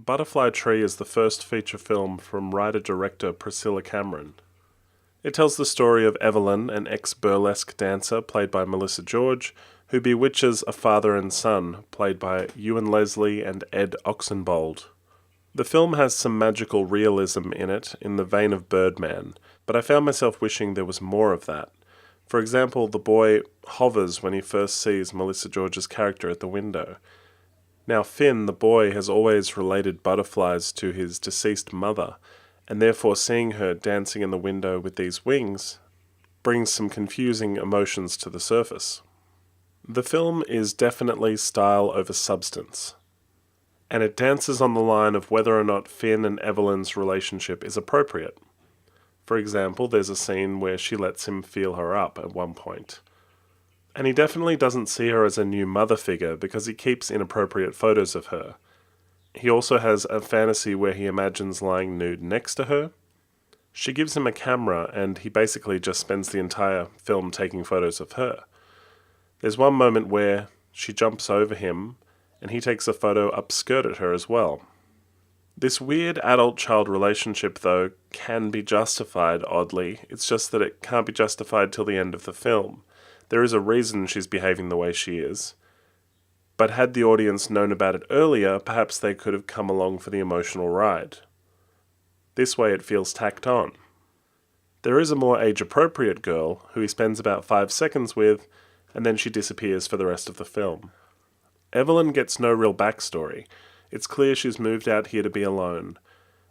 Butterfly Tree is the first feature film from writer-director Priscilla Cameron. It tells the story of Evelyn, an ex-burlesque dancer played by Melissa George, who bewitches a father and son, played by Ewan Leslie and Ed Oxenbould. The film has some magical realism in it, in the vein of Birdman, but I found myself wishing there was more of that. For example, the boy hovers when he first sees Melissa George's character at the window. Now Finn, the boy, has always related butterflies to his deceased mother, and therefore seeing her dancing in the window with these wings brings some confusing emotions to the surface. The film is definitely style over substance, and it dances on the line of whether or not Finn and Evelyn's relationship is appropriate. For example, there's a scene where she lets him feel her up at one point. And he definitely doesn't see her as a new mother figure because he keeps inappropriate photos of her. He also has a fantasy where he imagines lying nude next to her. She gives him a camera and he basically just spends the entire film taking photos of her. There's one moment where she jumps over him and he takes a photo upskirt at her as well. This weird adult-child relationship, though, can be justified, oddly. It's just that it can't be justified till the end of the film. There is a reason she's behaving the way she is. But had the audience known about it earlier, perhaps they could have come along for the emotional ride. This way it feels tacked on. There is a more age-appropriate girl, who he spends about 5 seconds with, and then she disappears for the rest of the film. Evelyn gets no real backstory. It's clear she's moved out here to be alone,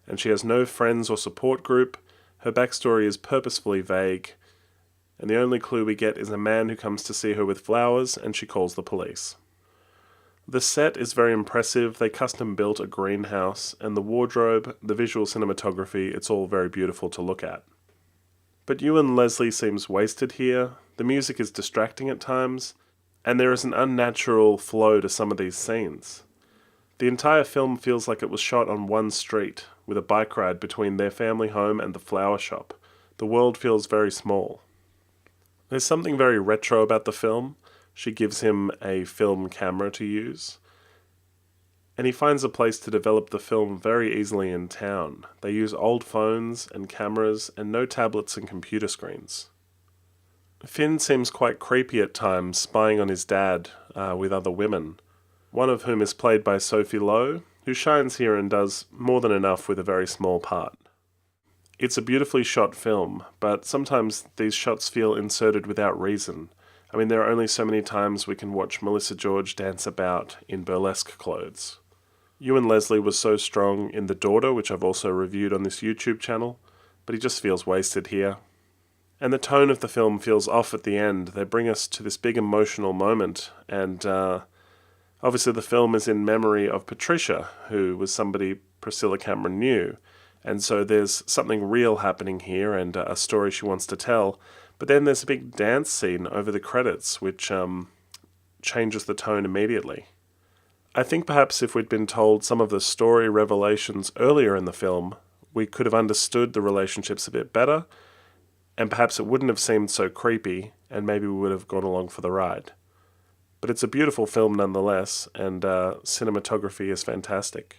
and she has no friends or support group. Her backstory is purposefully vague, and the only clue we get is a man who comes to see her with flowers, and she calls the police. The set is very impressive. They custom-built a greenhouse, and the wardrobe, the visual cinematography, it's all very beautiful to look at. But Ewan Leslie seems wasted here. The music is distracting at times, and there is an unnatural flow to some of these scenes. The entire film feels like it was shot on one street, with a bike ride between their family home and the flower shop. The world feels very small. There's something very retro about the film. She gives him a film camera to use, and he finds a place to develop the film very easily in town. They use old phones and cameras and no tablets and computer screens. Finn seems quite creepy at times, spying on his dad with other women, one of whom is played by Sophie Lowe, who shines here and does more than enough with a very small part. It's a beautifully shot film, but sometimes these shots feel inserted without reason. I mean, there are only so many times we can watch Melissa George dance about in burlesque clothes. Ewan Leslie was so strong in The Daughter, which I've also reviewed on this YouTube channel, but he just feels wasted here. And the tone of the film feels off at the end. They bring us to this big emotional moment, and obviously the film is in memory of Patricia, who was somebody Priscilla Cameron knew. And so there's something real happening here and a story she wants to tell. But then there's a big dance scene over the credits, which changes the tone immediately. I think perhaps if we'd been told some of the story revelations earlier in the film, we could have understood the relationships a bit better, and perhaps it wouldn't have seemed so creepy, and maybe we would have gone along for the ride. But it's a beautiful film nonetheless, and cinematography is fantastic.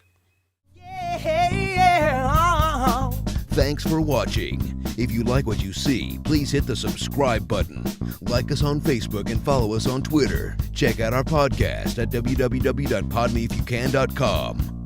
Thanks for watching. If you like what you see, please hit the subscribe button. Like us on Facebook and follow us on Twitter. Check out our podcast at www.podmeifyoucan.com.